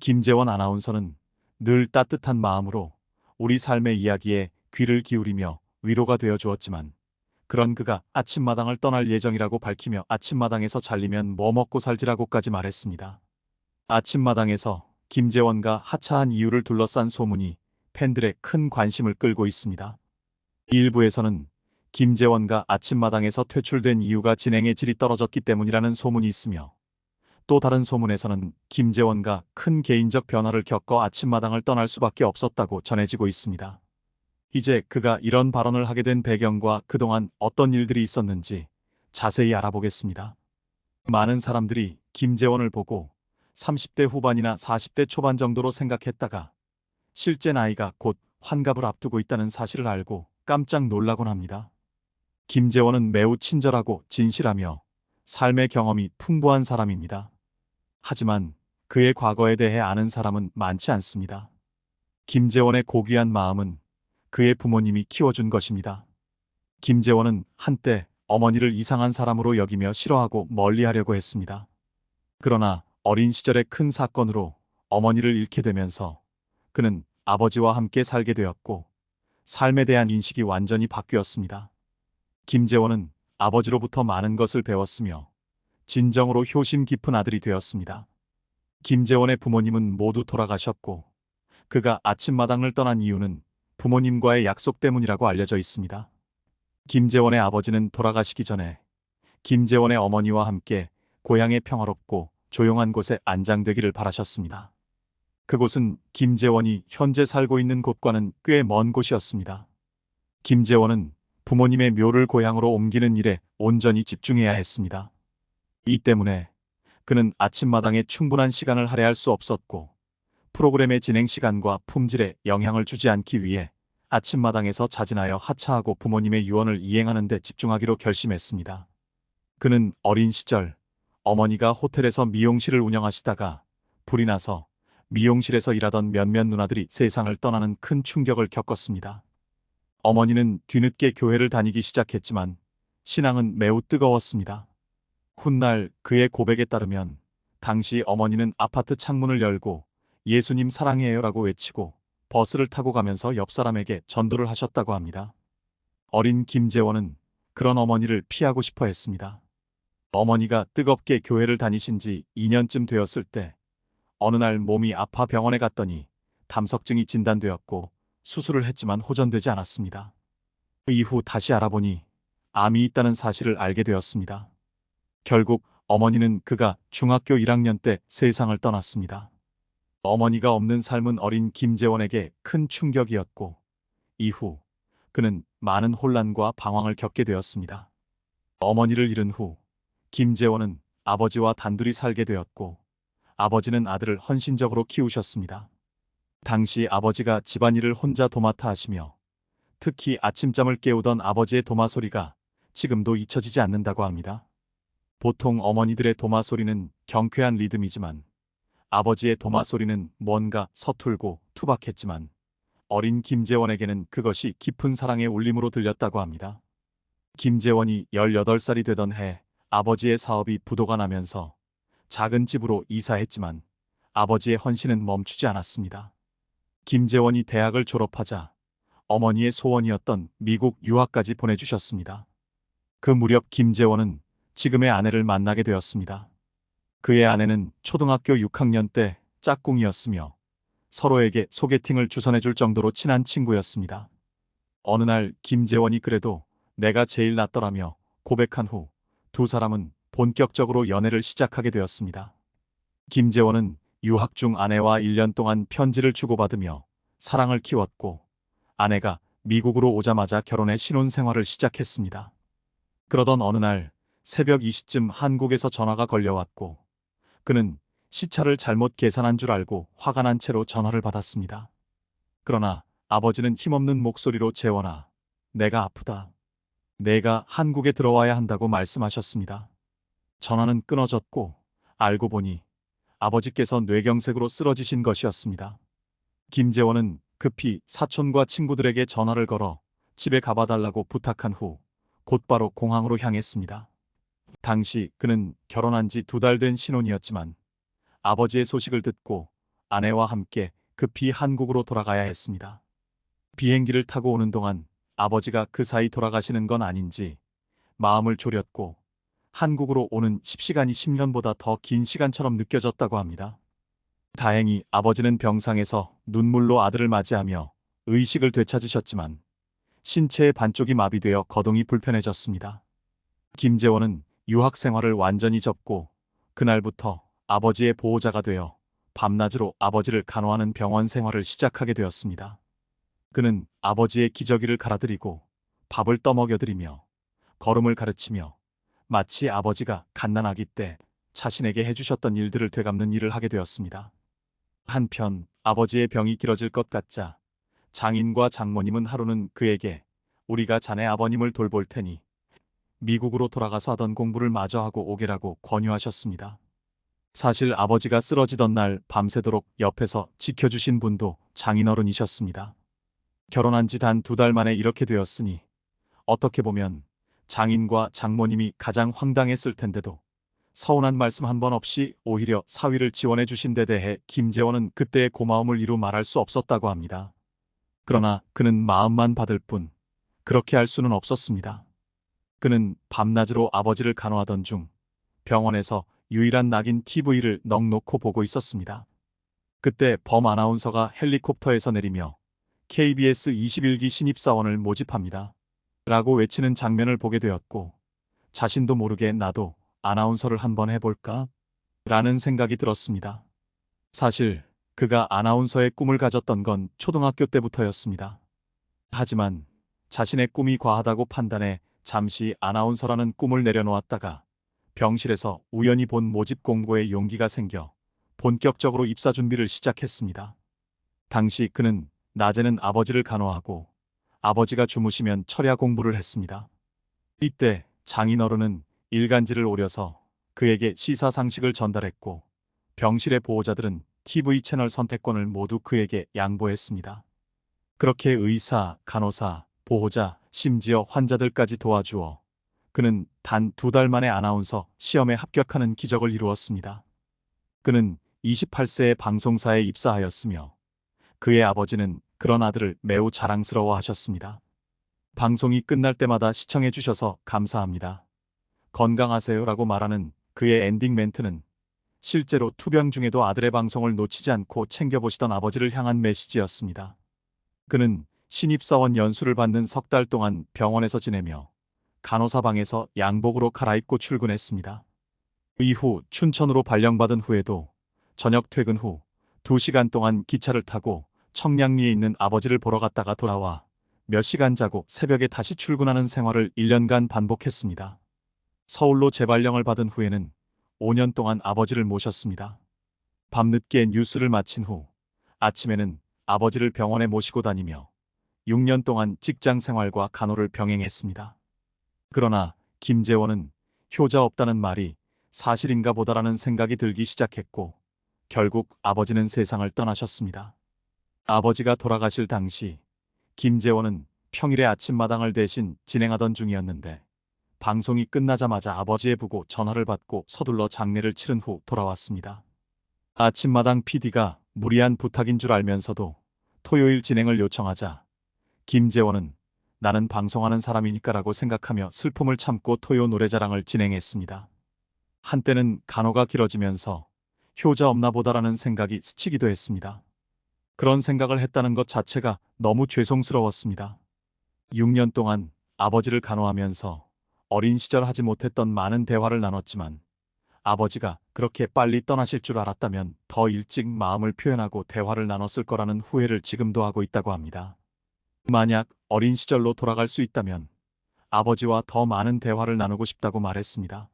김재원 아나운서는 늘 따뜻한 마음으로 우리 삶의 이야기에 귀를 기울이며 위로가 되어 주었지만, 그런 그가 아침마당을 떠날 예정이라고 밝히며 아침마당에서 잘리면 뭐 먹고 살지라고까지 말했습니다. 아침마당에서 김재원과 하차한 이유를 둘러싼 소문이 팬들의 큰 관심을 끌고 있습니다. 일부에서는 김재원과 아침마당에서 퇴출된 이유가 진행의 질이 떨어졌기 때문이라는 소문이 있으며, 또 다른 소문에서는 김재원과 큰 개인적 변화를 겪어 아침마당을 떠날 수밖에 없었다고 전해지고 있습니다. 이제 그가 이런 발언을 하게 된 배경과 그동안 어떤 일들이 있었는지 자세히 알아보겠습니다. 많은 사람들이 김재원을 보고 30대 후반이나 40대 초반 정도로 생각했다가 실제 나이가 곧 환갑을 앞두고 있다는 사실을 알고 깜짝 놀라곤 합니다. 김재원은 매우 친절하고 진실하며 삶의 경험이 풍부한 사람입니다. 하지만 그의 과거에 대해 아는 사람은 많지 않습니다. 김재원의 고귀한 마음은 그의 부모님이 키워준 것입니다. 김재원은 한때 어머니를 이상한 사람으로 여기며 싫어하고 멀리하려고 했습니다. 그러나 어린 시절의 큰 사건으로 어머니를 잃게 되면서 그는 아버지와 함께 살게 되었고, 삶에 대한 인식이 완전히 바뀌었습니다. 김재원은 아버지로부터 많은 것을 배웠으며 진정으로 효심 깊은 아들이 되었습니다. 김재원의 부모님은 모두 돌아가셨고, 그가 아침마당을 떠난 이유는 부모님과의 약속 때문이라고 알려져 있습니다. 김재원의 아버지는 돌아가시기 전에 김재원의 어머니와 함께 고향의 평화롭고 조용한 곳에 안장되기를 바라셨습니다. 그곳은 김재원이 현재 살고 있는 곳과는 꽤 먼 곳이었습니다. 김재원은 부모님의 묘를 고향으로 옮기는 일에 온전히 집중해야 했습니다. 이 때문에 그는 아침마당에 충분한 시간을 할애할 수 없었고, 프로그램의 진행 시간과 품질에 영향을 주지 않기 위해 아침마당에서 자진하여 하차하고 부모님의 유언을 이행하는 데 집중하기로 결심했습니다. 그는 어린 시절 어머니가 호텔에서 미용실을 운영하시다가 불이 나서 미용실에서 일하던 몇몇 누나들이 세상을 떠나는 큰 충격을 겪었습니다. 어머니는 뒤늦게 교회를 다니기 시작했지만 신앙은 매우 뜨거웠습니다. 훗날 그의 고백에 따르면 당시 어머니는 아파트 창문을 열고 예수님 사랑해요라고 외치고 버스를 타고 가면서 옆 사람에게 전도를 하셨다고 합니다. 어린 김재원은 그런 어머니를 피하고 싶어 했습니다. 어머니가 뜨겁게 교회를 다니신 지 2년쯤 되었을 때 어느 날 몸이 아파 병원에 갔더니 담석증이 진단되었고 수술을 했지만 호전되지 않았습니다. 그 이후 다시 알아보니 암이 있다는 사실을 알게 되었습니다. 결국 어머니는 그가 중학교 1학년 때 세상을 떠났습니다. 어머니가 없는 삶은 어린 김재원에게 큰 충격이었고, 이후 그는 많은 혼란과 방황을 겪게 되었습니다. 어머니를 잃은 후 김재원은 아버지와 단둘이 살게 되었고, 아버지는 아들을 헌신적으로 키우셨습니다. 당시 아버지가 집안일을 혼자 도맡아 하시며 특히 아침잠을 깨우던 아버지의 도마 소리가 지금도 잊혀지지 않는다고 합니다. 보통 어머니들의 도마 소리는 경쾌한 리듬이지만 아버지의 도마 소리는 뭔가 서툴고 투박했지만 어린 김재원에게는 그것이 깊은 사랑의 울림으로 들렸다고 합니다. 김재원이 18살이 되던 해 아버지의 사업이 부도가 나면서 작은 집으로 이사했지만 아버지의 헌신은 멈추지 않았습니다. 김재원이 대학을 졸업하자 어머니의 소원이었던 미국 유학까지 보내주셨습니다. 그 무렵 김재원은 지금의 아내를 만나게 되었습니다. 그의 아내는 초등학교 6학년 때 짝꿍이었으며 서로에게 소개팅을 주선해줄 정도로 친한 친구였습니다. 어느 날 김재원이 그래도 내가 제일 낫더라며 고백한 후 두 사람은 본격적으로 연애를 시작하게 되었습니다. 김재원은 유학 중 아내와 1년 동안 편지를 주고받으며 사랑을 키웠고, 아내가 미국으로 오자마자 결혼해 신혼생활을 시작했습니다. 그러던 어느 날 새벽 2시쯤 한국에서 전화가 걸려왔고, 그는 시차를 잘못 계산한 줄 알고 화가 난 채로 전화를 받았습니다. 그러나 아버지는 힘없는 목소리로 재원아, 내가 아프다. 내가 한국에 들어와야 한다고 말씀하셨습니다. 전화는 끊어졌고 알고 보니 아버지께서 뇌경색으로 쓰러지신 것이었습니다. 김재원은 급히 사촌과 친구들에게 전화를 걸어 집에 가봐달라고 부탁한 후 곧바로 공항으로 향했습니다. 당시 그는 결혼한 지 2달 된 신혼이었지만 아버지의 소식을 듣고 아내와 함께 급히 한국으로 돌아가야 했습니다. 비행기를 타고 오는 동안 아버지가 그 사이 돌아가시는 건 아닌지 마음을 졸였고 한국으로 오는 10시간이 10년보다 더 긴 시간처럼 느껴졌다고 합니다. 다행히 아버지는 병상에서 눈물로 아들을 맞이하며 의식을 되찾으셨지만 신체의 반쪽이 마비되어 거동이 불편해졌습니다. 김재원은 유학 생활을 완전히 접고 그날부터 아버지의 보호자가 되어 밤낮으로 아버지를 간호하는 병원 생활을 시작하게 되었습니다. 그는 아버지의 기저귀를 갈아드리고 밥을 떠먹여드리며 걸음을 가르치며 마치 아버지가 갓난아기 때 자신에게 해주셨던 일들을 되갚는 일을 하게 되었습니다. 한편 아버지의 병이 길어질 것 같자 장인과 장모님은 하루는 그에게 우리가 자네 아버님을 돌볼 테니 미국으로 돌아가서 하던 공부를 마저 하고 오게라고 권유하셨습니다. 사실 아버지가 쓰러지던 날 밤새도록 옆에서 지켜주신 분도 장인어른이셨습니다. 결혼한 지 단 2달 만에 이렇게 되었으니 어떻게 보면 장인과 장모님이 가장 황당했을 텐데도 서운한 말씀 한 번 없이 오히려 사위를 지원해 주신 데 대해 김재원은 그때의 고마움을 이루 말할 수 없었다고 합니다. 그러나 그는 마음만 받을 뿐 그렇게 할 수는 없었습니다. 그는 밤낮으로 아버지를 간호하던 중 병원에서 유일한 낙인 TV를 넋놓고 보고 있었습니다. 그때 범 아나운서가 헬리콥터에서 내리며 KBS 21기 신입사원을 모집합니다. 라고 외치는 장면을 보게 되었고 자신도 모르게 나도 아나운서를 한번 해볼까? 라는 생각이 들었습니다. 사실 그가 아나운서의 꿈을 가졌던 건 초등학교 때부터였습니다. 하지만 자신의 꿈이 과하다고 판단해 잠시 아나운서라는 꿈을 내려놓았다가 병실에서 우연히 본 모집 공고에 용기가 생겨 본격적으로 입사 준비를 시작했습니다. 당시 그는 낮에는 아버지를 간호하고 아버지가 주무시면 철야 공부를 했습니다. 이때 장인어른은 일간지를 오려서 그에게 시사상식을 전달했고 병실의 보호자들은 TV 채널 선택권을 모두 그에게 양보했습니다. 그렇게 의사, 간호사, 보호자, 심지어 환자들까지 도와주어 그는 단 2달 만에 아나운서 시험에 합격하는 기적을 이루었습니다. 그는 28세에 방송사에 입사하였으며 그의 아버지는 그런 아들을 매우 자랑스러워하셨습니다. 방송이 끝날 때마다 시청해 주셔서 감사합니다. 건강하세요라고 말하는 그의 엔딩 멘트는 실제로 투병 중에도 아들의 방송을 놓치지 않고 챙겨보시던 아버지를 향한 메시지였습니다. 그는 신입사원 연수를 받는 3달 동안 병원에서 지내며 간호사방에서 양복으로 갈아입고 출근했습니다. 이후 춘천으로 발령받은 후에도 저녁 퇴근 후 2시간 동안 기차를 타고 청량리에 있는 아버지를 보러 갔다가 돌아와 몇 시간 자고 새벽에 다시 출근하는 생활을 1년간 반복했습니다. 서울로 재발령을 받은 후에는 5년 동안 아버지를 모셨습니다. 밤늦게 뉴스를 마친 후 아침에는 아버지를 병원에 모시고 다니며 6년 동안 직장 생활과 간호를 병행했습니다. 그러나 김재원은 효자 없다는 말이 사실인가 보다라는 생각이 들기 시작했고 결국 아버지는 세상을 떠나셨습니다. 아버지가 돌아가실 당시 김재원은 평일에 아침마당을 대신 진행하던 중이었는데 방송이 끝나자마자 아버지의 부고 전화를 받고 서둘러 장례를 치른 후 돌아왔습니다. 아침마당 PD가 무리한 부탁인 줄 알면서도 토요일 진행을 요청하자 김재원은 나는 방송하는 사람이니까라고 생각하며 슬픔을 참고 토요 노래자랑을 진행했습니다. 한때는 간호가 길어지면서 효자 없나 보다라는 생각이 스치기도 했습니다. 그런 생각을 했다는 것 자체가 너무 죄송스러웠습니다. 6년 동안 아버지를 간호하면서 어린 시절 하지 못했던 많은 대화를 나눴지만 아버지가 그렇게 빨리 떠나실 줄 알았다면 더 일찍 마음을 표현하고 대화를 나눴을 거라는 후회를 지금도 하고 있다고 합니다. 만약 어린 시절로 돌아갈 수 있다면 아버지와 더 많은 대화를 나누고 싶다고 말했습니다.